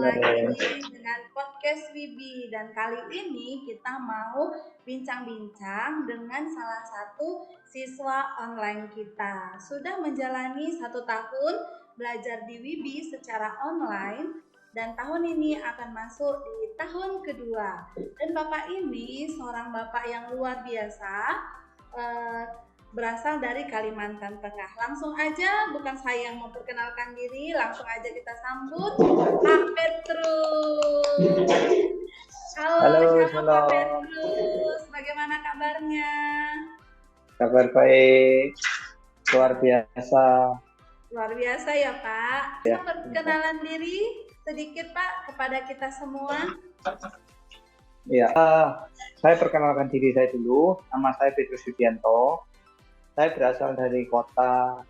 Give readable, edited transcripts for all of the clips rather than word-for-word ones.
Halo. lagi dengan podcast Wibi dan kali ini kita mau bincang-bincang dengan salah satu siswa online kita. Sudah menjalani 1 tahun belajar di Wibi secara online dan tahun ini akan masuk di tahun kedua. Dan Bapak ini seorang Bapak yang luar biasa, eh, berasal dari Kalimantan Tengah. Langsung aja, bukan saya yang memperkenalkan diri, langsung aja kita sambut Pak Petrus. Halo, Halo, siapa Pak shalom. Petrus? Bagaimana kabarnya? Kabar baik, luar biasa. Luar biasa ya Pak. Bisa Ya, perkenalan diri sedikit Pak kepada kita semua. ya. Saya perkenalkan diri saya dulu. Nama saya Petrus Yudianto. Saya berasal dari kota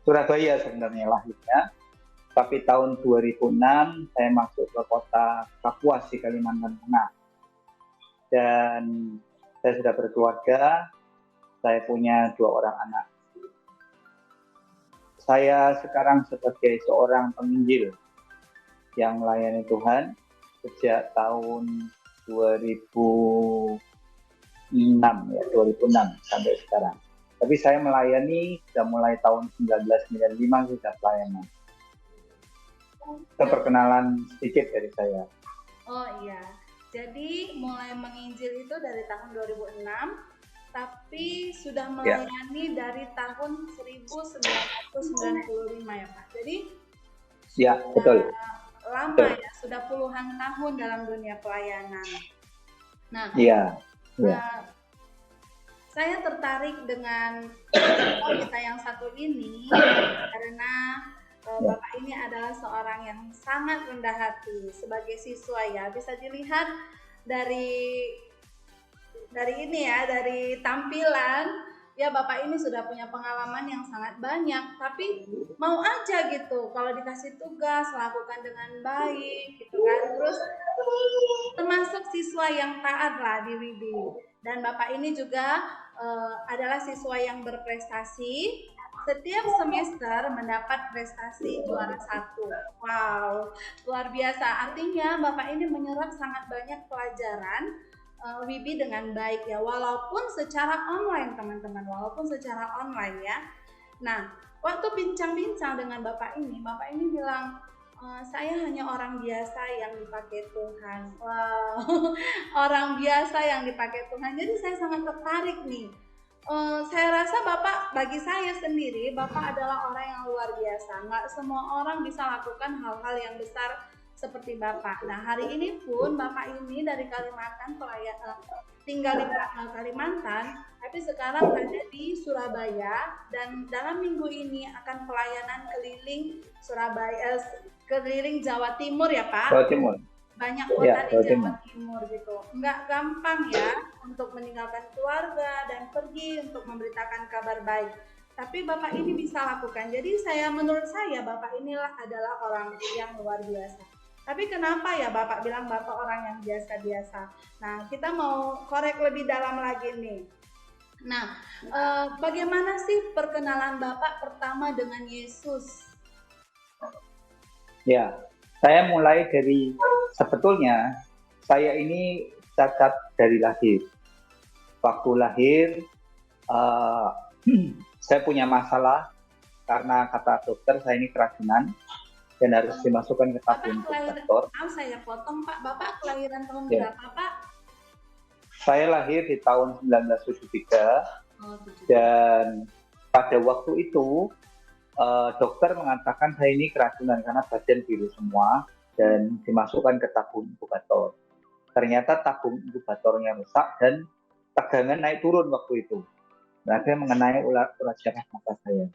Surabaya sebenarnya lahirnya. Tapi tahun 2006 saya masuk ke kota Kapuas di Kalimantan Tengah. Dan saya sudah berkeluarga. Saya punya 2 orang anak. Saya sekarang sebagai seorang penginjil yang melayani Tuhan sejak tahun 2006 sampai sekarang. Tapi saya melayani sudah mulai tahun 1995 sudah pelayanan. Itu perkenalan sedikit dari saya. Oh iya, jadi mulai menginjil itu dari tahun 2006, tapi sudah melayani dari tahun 1995 ya Pak. Jadi Ya, sudah betul. lama ya, sudah puluhan tahun dalam dunia pelayanan. Nah, Iya. saya tertarik dengan kita yang satu ini karena Bapak ini adalah seorang yang sangat rendah hati sebagai siswa ya. Bisa dilihat dari ini ya, dari tampilan ya Bapak ini sudah punya pengalaman yang sangat banyak, tapi mau aja gitu kalau dikasih tugas lakukan dengan baik gitu kan. Terus termasuk siswa yang taat lah di Wibi. Dan Bapak ini juga adalah siswa yang berprestasi. Setiap semester mendapat prestasi juara 1. Wow, luar biasa. Artinya Bapak ini menyerap sangat banyak pelajaran Wibi dengan baik ya, walaupun secara online teman-teman, walaupun secara online ya. Nah, waktu bincang-bincang dengan Bapak ini bilang, saya hanya orang biasa yang dipakai Tuhan. Wow, orang biasa yang dipakai Tuhan. Jadi saya sangat tertarik nih. Saya rasa Bapak, bagi saya sendiri, Bapak adalah orang yang luar biasa. Nggak semua orang bisa lakukan hal-hal yang besar seperti Bapak. Nah, hari ini pun Bapak ini dari Kalimantan, tinggal di Kalimantan, tapi sekarang ada di Surabaya dan dalam minggu ini akan pelayanan keliling Surabaya, keliling Jawa Timur ya Pak. Jawa Timur. Banyak kota di Jawa Timur gitu. Enggak gampang ya untuk meninggalkan keluarga dan pergi untuk memberitakan kabar baik. Tapi Bapak ini bisa lakukan. Jadi menurut saya Bapak inilah adalah orang yang luar biasa. Tapi kenapa ya Bapak bilang Bapak orang yang biasa-biasa? Nah, kita mau korek lebih dalam lagi nih. Nah, bagaimana sih perkenalan Bapak pertama dengan Yesus? Ya, saya mulai dari sebetulnya saya ini cacat dari lahir. Waktu lahir saya punya masalah karena kata dokter saya ini keracunan dan harus dimasukkan ke tabung inkubator. Maaf saya potong Pak, Bapak kelahiran tahun berapa Pak? Saya lahir di tahun 1973 dan pada waktu itu dokter mengatakan saya ini keracunan karena badan biru semua dan dimasukkan ke tabung inkubator. Ternyata tabung inkubatornya rusak dan tegangan naik turun waktu itu. Akhirnya mengenai urat saraf mata saya.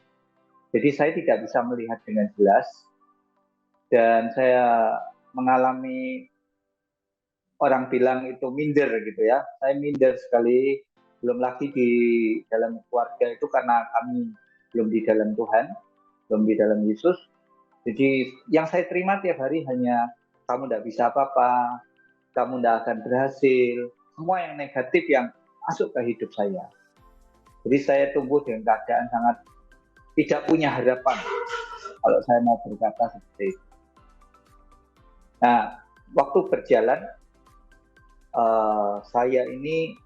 Jadi saya tidak bisa melihat dengan jelas dan saya mengalami, orang bilang itu minder gitu ya. Saya minder sekali, belum lagi di dalam keluarga itu karena kami belum di dalam Tuhan, belum di dalam Yesus. Jadi yang saya terima tiap hari hanya kamu tidak bisa apa-apa, kamu tidak akan berhasil, semua yang negatif yang masuk ke hidup saya. Jadi saya tumbuh dengan keadaan sangat tidak punya harapan kalau saya mau berkata seperti itu. Nah, waktu berjalan, saya ini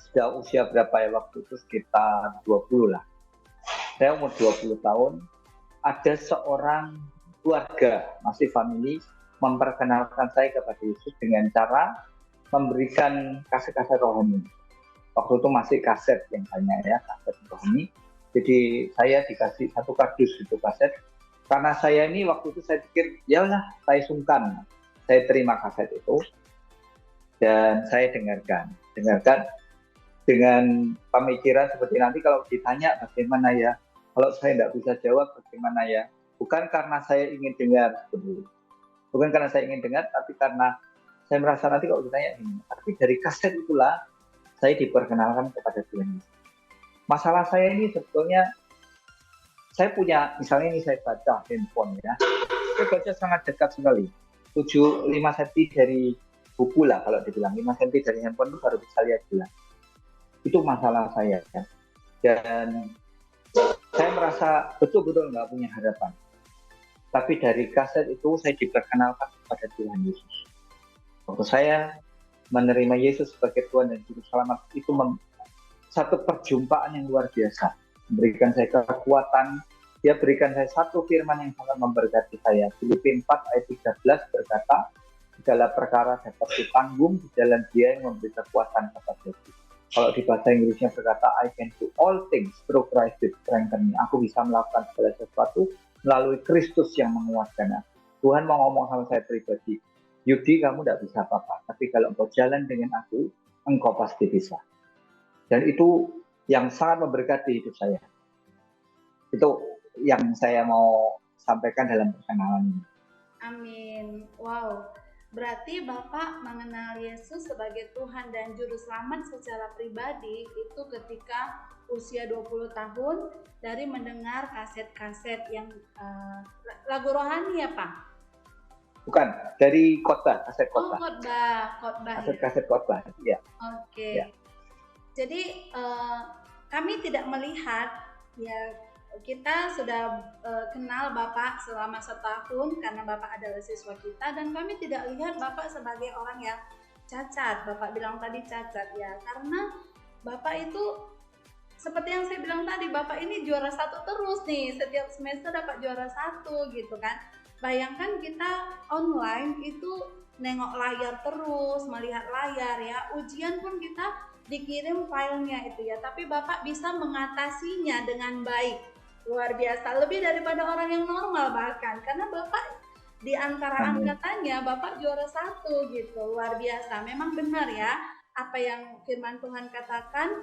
sudah usia berapa ya waktu itu, sekitar 20 lah. Saya umur 20 tahun, ada seorang keluarga, masih family, memperkenalkan saya kepada Yesus dengan cara memberikan kaset-kaset rohani. Waktu itu masih kaset yang banyak ya, kaset rohani. Jadi saya dikasih satu kardus itu kaset. Karena saya ini waktu itu saya pikir, ya udah, saya sungkan. Saya terima kaset itu dan saya dengarkan dengan pemikiran seperti nanti kalau ditanya bagaimana ya, kalau saya tidak bisa jawab bagaimana ya. Bukan karena saya ingin dengar, bukan karena saya ingin dengar, tapi karena saya merasa nanti kalau ditanya ini. Tapi dari kaset itulah saya diperkenalkan kepada Tuhan Yesus. Masalah saya ini sebetulnya, saya punya, misalnya ini saya baca handphone ya, saya baca sangat dekat sekali, 5 cm dari buku lah kalau dibilang, 5 cm dari handphone itu baru bisa lihat jelas. Itu masalah saya ya. Dan saya merasa betul-betul nggak punya harapan. Tapi dari kaset itu saya diperkenalkan kepada Tuhan Yesus. Waktu saya menerima Yesus sebagai Tuhan dan Juru Selamat, itu satu perjumpaan yang luar biasa. Memberikan saya kekuatan. Dia berikan saya satu firman yang sangat memberkati saya. Filipi 4 ayat 13 berkata, segala perkara dapat ditanggung di jalan Dia yang memberi kekuatan kepada kita. Kalau di bahasa Inggrisnya berkata, I can do all things through Christ who strengthens me. Aku bisa melakukan segala sesuatu melalui Kristus yang menguatkan aku. Tuhan mau ngomong sama saya pribadi, Yudi, kamu tidak bisa apa-apa, tapi kalau engkau jalan dengan aku, engkau pasti bisa. Dan itu yang sangat memberkati hidup saya. Itu yang saya mau sampaikan dalam perkenalan ini. Amin. Wow. Berarti Bapak mengenal Yesus sebagai Tuhan dan Juru Selamat secara pribadi itu ketika usia 20 tahun dari mendengar kaset-kaset yang lagu rohani ya Pak? Bukan, dari khotbah, kaset khotbah. Oh, khotbah. Kaset khotbah, ya. Oke. Ya. Jadi kami tidak melihat ya, kita sudah kenal Bapak selama setahun karena Bapak adalah siswa kita, dan kami tidak lihat Bapak sebagai orang yang cacat. Bapak bilang tadi cacat ya, karena Bapak itu seperti yang saya bilang tadi, Bapak ini juara 1 terus nih, setiap semester dapat juara 1 gitu kan. Bayangkan kita online itu nengok layar terus, melihat layar ya, ujian pun kita dikirim filenya itu ya, tapi Bapak bisa mengatasinya dengan baik. Luar biasa, lebih daripada orang yang normal bahkan, karena Bapak di antara angkatannya Bapak juara 1 gitu. Luar biasa, memang benar ya apa yang firman Tuhan katakan,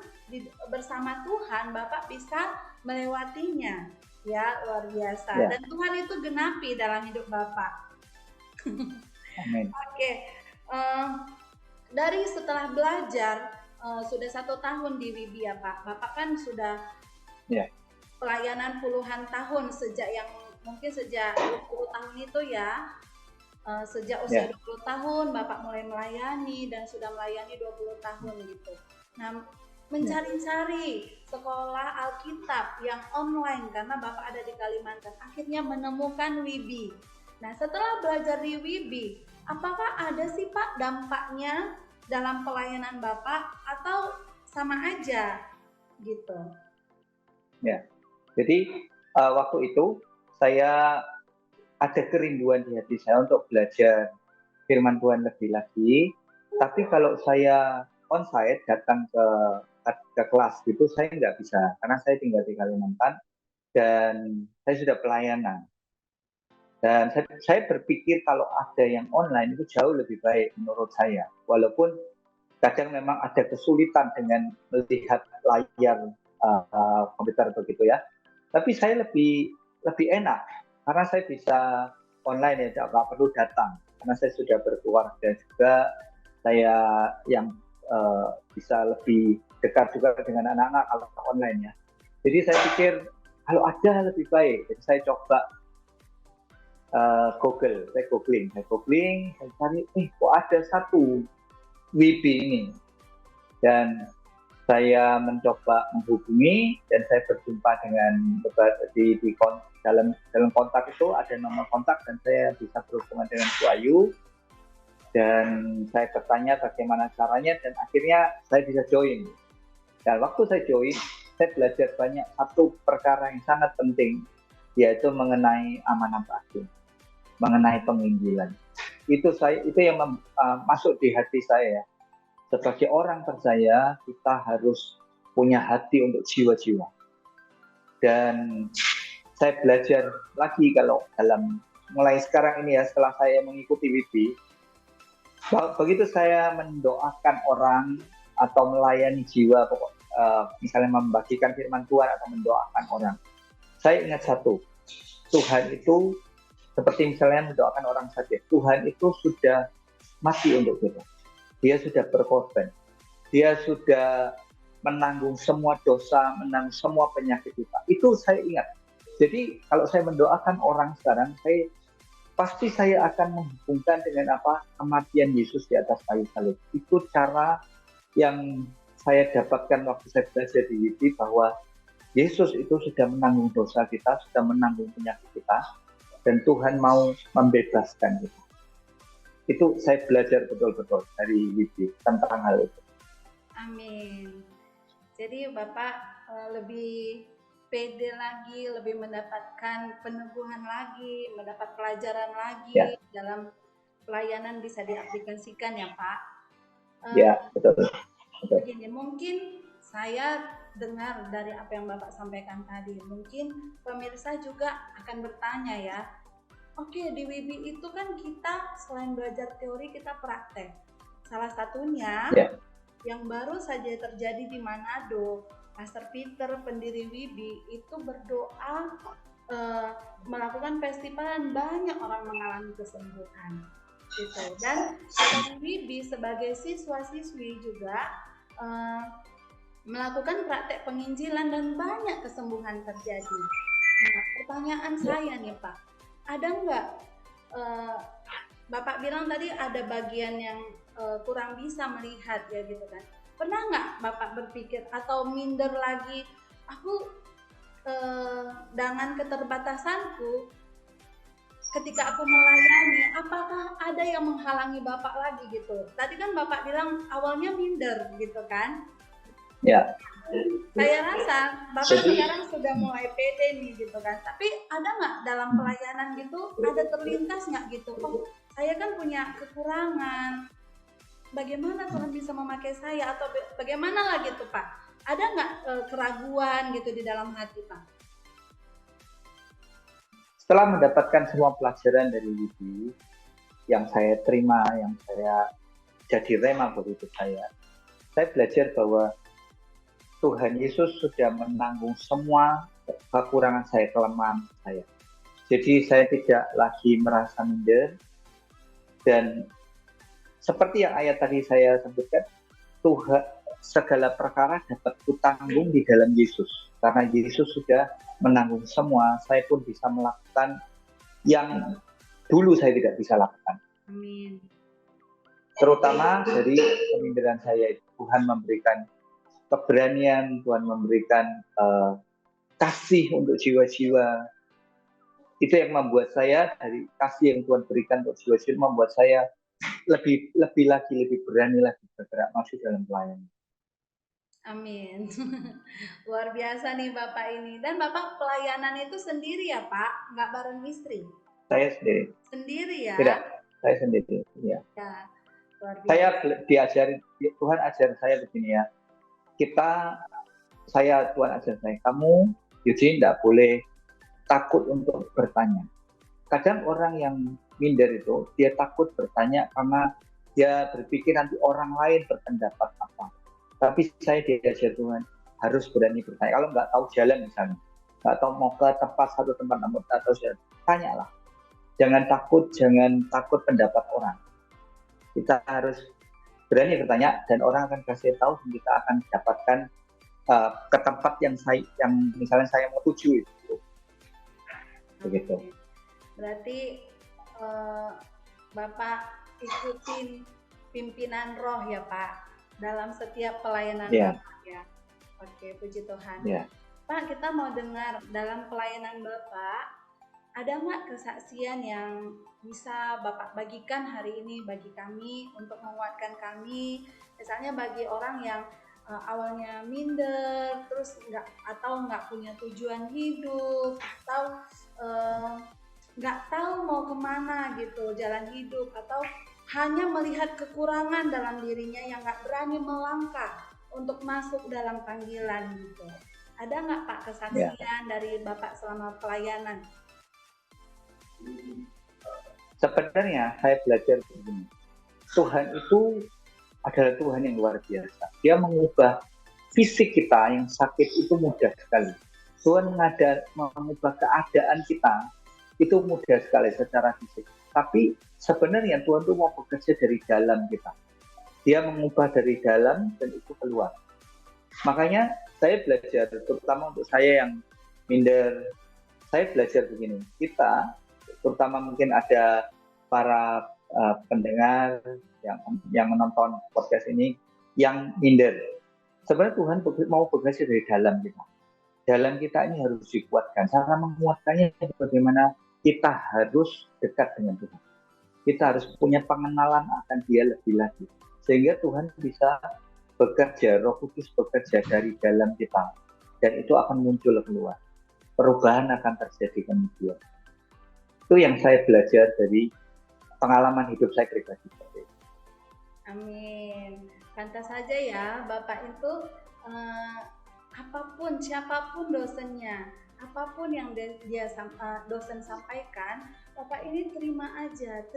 bersama Tuhan Bapak bisa melewatinya ya. Luar biasa ya. Dan Tuhan itu genapi dalam hidup Bapak. Amin. Oke, dari setelah belajar sudah 1 tahun di WIBI ya Pak, Bapak kan sudah pelayanan puluhan tahun, mungkin sejak 20 tahun itu ya, sejak usia 20 tahun Bapak mulai melayani dan sudah melayani 20 tahun gitu. Nah, mencari-cari sekolah Alkitab yang online karena Bapak ada di Kalimantan, akhirnya menemukan WIBI. Nah, setelah belajar di WIBI, apakah ada sih Pak dampaknya dalam pelayanan Bapak atau sama aja gitu? Ya, jadi waktu itu saya ada kerinduan di hati saya untuk belajar firman Tuhan lebih lagi. Tapi kalau saya onsite datang ke kelas gitu, saya nggak bisa karena saya tinggal di Kalimantan dan saya sudah pelayanan. Dan saya berpikir kalau ada yang online itu jauh lebih baik menurut saya. Walaupun kadang memang ada kesulitan dengan melihat layar komputer begitu ya. Tapi saya lebih enak karena saya bisa online ya, tidak perlu datang. Karena saya sudah berkeluarga juga, saya yang bisa lebih dekat juga dengan anak-anak kalau online ya. Jadi saya pikir kalau ada lebih baik. Jadi saya coba saya googling, saya cari, kok ada satu WIBI ini, dan saya mencoba menghubungi dan saya berjumpa dengan dalam kontak itu ada nomor kontak dan saya bisa berhubungan dengan Bu Ayu dan saya bertanya bagaimana caranya dan akhirnya saya bisa join. Dan waktu saya join, saya belajar banyak satu perkara yang sangat penting, yaitu mengenai amanat agung, mengenai penginjilan. Itu yang masuk di hati saya. Sebagai orang percaya, kita harus punya hati untuk jiwa-jiwa. Dan saya belajar lagi kalau mulai sekarang ini ya, setelah saya mengikuti WIBI, begitu saya mendoakan orang atau melayani jiwa, misalnya membagikan firman Tuhan atau mendoakan orang, saya ingat satu, Tuhan itu seperti misalnya mendoakan orang sakit, Tuhan itu sudah mati untuk kita. Dia sudah berkorban. Dia sudah menanggung semua dosa, menanggung semua penyakit kita. Itu saya ingat. Jadi kalau saya mendoakan orang sekarang, pasti saya akan menghubungkan dengan kematian Yesus di atas kayu salib. Itu cara yang saya dapatkan waktu saya belajar di WIBI, bahwa Yesus itu sudah menanggung dosa kita, sudah menanggung penyakit kita, dan Tuhan mau membebaskan kita. Itu saya belajar betul-betul dari WIBI tentang hal itu. Amin. Jadi Bapak lebih pede lagi, lebih mendapatkan peneguhan lagi, mendapat pelajaran lagi dalam pelayanan bisa diaplikasikan ya Pak. Ya, betul. Begini, mungkin saya dengar dari apa yang Bapak sampaikan tadi, mungkin pemirsa juga akan bertanya ya, oke, di WIBI itu kan kita selain belajar teori, kita praktek. Salah satunya yang baru saja terjadi di Manado, Pastor Peter, pendiri WIBI, itu berdoa melakukan festival dan banyak orang mengalami kesembuhan. Gitu. Dan dari WIBI sebagai siswa-siswi juga melakukan praktek penginjilan dan banyak kesembuhan terjadi. Nah, pertanyaan saya nih Pak, ada nggak, Bapak bilang tadi ada bagian yang kurang bisa melihat ya gitu kan. Pernah nggak Bapak berpikir atau minder lagi, aku dengan keterbatasanku ketika aku melayani, apakah ada yang menghalangi Bapak lagi gitu. Tadi kan Bapak bilang awalnya minder gitu kan. Ya. Saya rasa Bapak sekarang sudah mulai pede nih gitu kan. Tapi ada nggak dalam pelayanan gitu, ada terlintas nggak gitu? Oh, saya kan punya kekurangan. Bagaimana Tuhan bisa memakai saya atau bagaimana lah gitu Pak? Ada nggak keraguan gitu di dalam hati Pak? Setelah mendapatkan semua pelajaran dari WIBI yang saya terima, yang saya jadi rema buat hidup saya belajar bahwa Tuhan Yesus sudah menanggung semua kekurangan saya, kelemahan saya. Jadi saya tidak lagi merasa minder, dan seperti yang ayat tadi saya sebutkan, Tuhan segala perkara dapat kutanggung di dalam Yesus. Karena Yesus sudah menanggung semua, saya pun bisa melakukan yang dulu saya tidak bisa lakukan. Amin. Terutama dari peminderan saya, Tuhan memberikan keberanian, Tuhan memberikan kasih untuk jiwa-jiwa. Itu yang membuat saya, dari kasih yang Tuhan berikan untuk jiwa-jiwa, membuat saya lebih berani lagi bergerak masuk dalam pelayanan. Amin. Luar biasa nih Bapak ini. Dan Bapak pelayanan itu sendiri ya Pak? Nggak bareng istri? Saya sendiri. Sendiri ya? Tidak, saya sendiri. Ya. Luar biasa. Saya diajari, Tuhan ajar saya begini ya. Tuhan ajar saya, kamu Eugene tidak boleh takut untuk bertanya. Kadang orang yang minder itu, dia takut bertanya karena dia berpikir nanti orang lain berpendapat apa. Tapi saya diajar Tuhan harus berani bertanya. Kalau nggak tahu jalan misalnya, nggak tahu mau ke satu tempat namun nggak tahu jalan, tanyalah. Jangan takut pendapat orang. Kita harus berani bertanya dan orang akan kasih tahu, dan kita akan dapatkan ke tempat yang misalnya saya mau tuju itu. Begitu. Berarti Bapak ikutin pimpinan roh ya Pak dalam setiap pelayanan Bapak ya. Oke, puji Tuhan. Pak, kita mau dengar dalam pelayanan Bapak ada nggak kesaksian yang bisa Bapak bagikan hari ini bagi kami untuk menguatkan kami, misalnya bagi orang yang awalnya minder, terus nggak punya tujuan hidup, atau nggak tahu mau kemana gitu jalan hidup, atau hanya melihat kekurangan dalam dirinya yang nggak berani melangkah untuk masuk dalam panggilan gitu. Ada nggak Pak kesaksian dari Bapak selama pelayanan? Sebenarnya saya belajar begini, Tuhan itu adalah Tuhan yang luar biasa. Dia mengubah fisik kita yang sakit itu mudah sekali. Tuhan mengubah keadaan kita itu mudah sekali secara fisik. Tapi sebenarnya Tuhan itu mau bekerja dari dalam kita. Dia mengubah dari dalam dan itu keluar. Makanya saya belajar, terutama untuk saya yang minder, saya belajar begini. Kita, terutama mungkin ada para pendengar yang menonton podcast ini yang minder. Sebenarnya Tuhan mau bekerja dari dalam kita. Dalam kita ini harus dikuatkan. Cara menguatkannya bagaimana kita harus dekat dengan Tuhan. Kita harus punya pengenalan akan Dia lebih lagi. Sehingga Tuhan bisa bekerja, Roh Kudus bekerja dari dalam kita. Dan itu akan muncul keluar. Perubahan akan terjadi kemudian. Itu yang saya belajar dari pengalaman hidup saya pribadi. Amin. Pantas saja ya, Bapak itu apapun, siapapun dosennya, apapun yang dosen sampaikan, Bapak ini terima aja,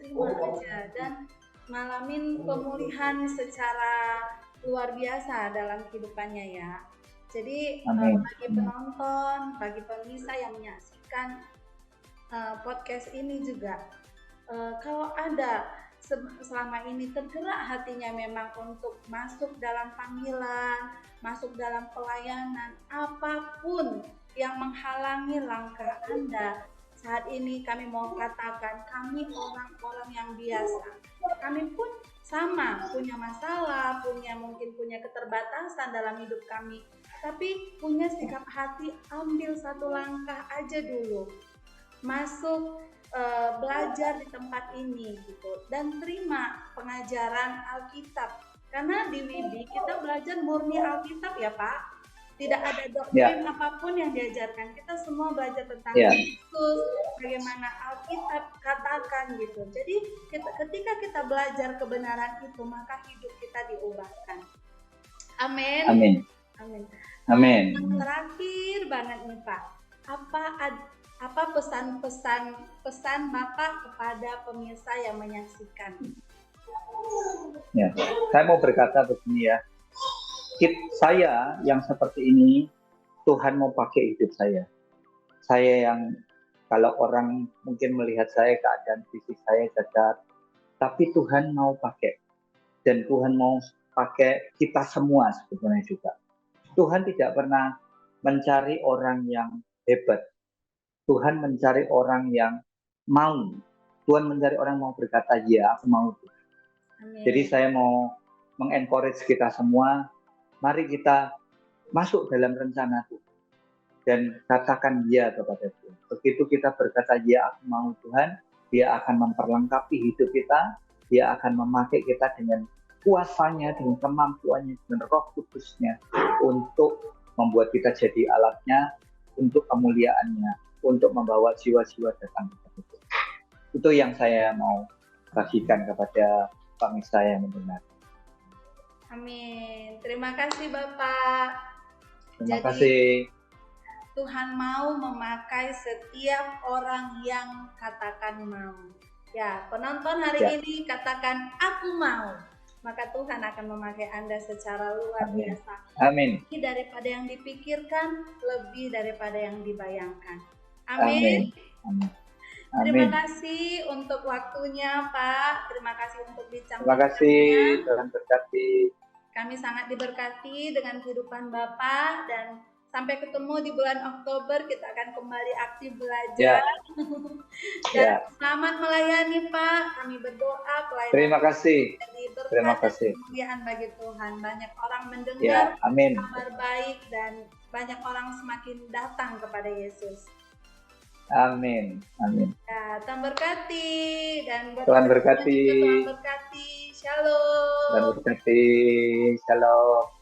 dan ngalamin pemulihan secara luar biasa dalam kehidupannya ya. Jadi bagi penonton, bagi pemirsa yang menyaksikan podcast ini juga, kalau ada selama ini tergerak hatinya memang untuk masuk dalam panggilan, masuk dalam pelayanan, apapun yang menghalangi langkah Anda, saat ini kami mau katakan, kami orang-orang yang biasa. Kami pun sama, punya masalah, mungkin punya keterbatasan dalam hidup kami, tapi punya sikap hati, ambil satu langkah aja dulu, masuk, belajar di tempat ini gitu, dan terima pengajaran Alkitab, karena di WIBI kita belajar murni Alkitab ya Pak, tidak ada doktrin apapun yang diajarkan, kita semua belajar tentang Yesus, bagaimana Alkitab katakan gitu. Jadi ketika kita belajar kebenaran itu, maka hidup kita diubahkan. Amin. Amin. Amin. Amin. Terakhir banget nih Pak, apa pesan Bapak kepada pemirsa yang menyaksikan? Ya, saya mau berkata begini ya. Saya yang seperti ini, Tuhan mau pakai hidup saya. Saya yang kalau orang mungkin melihat saya keadaan fisik saya cacat, tapi Tuhan mau pakai. Dan Tuhan mau pakai kita semua sebetulnya juga. Tuhan tidak pernah mencari orang yang hebat. Tuhan mencari orang yang mau. Tuhan mencari orang yang mau berkata, ya aku mau. Amin. Jadi saya mau mengencourage kita semua, mari kita masuk dalam rencana Tuhan. Dan katakan ya kepada Tuhan. Begitu kita berkata, ya aku mau Tuhan, Dia akan memperlengkapi hidup kita, Dia akan memakai kita dengan kuasanya, dengan kemampuannya, dengan Roh Kudusnya, untuk membuat kita jadi alatnya, untuk kemuliaannya, untuk membawa jiwa-jiwa datang kepada Tuhan. Itu yang saya mau bagikan kepada pemirsa yang mendengar. Amin. Terima kasih Bapak. Terima kasih. Tuhan mau memakai setiap orang yang katakan mau. Ya, penonton hari ini katakan aku mau. Maka Tuhan akan memakai Anda secara luar biasa. Amin. Lebih daripada yang dipikirkan, lebih daripada yang dibayangkan. Amin. Amin. Terima kasih untuk waktunya Pak. Terima kasih untuk bincang-bincangnya. Terima kasih, Tuhan berkati. Kami sangat diberkati dengan kehidupan Bapak, dan sampai ketemu di bulan Oktober, kita akan kembali aktif belajar. Dan selamat melayani Pak. Kami berdoa pelayanan. Terima kasih. Terima kasih. Kemuliaan bagi Tuhan. Banyak orang mendengar kabar baik dan banyak orang semakin datang kepada Yesus. Amin. Amin. Ya, Tuhan berkati dan Tuhan berkati. Tuhan berkati. Shalom. Tuhan berkati. Shalom.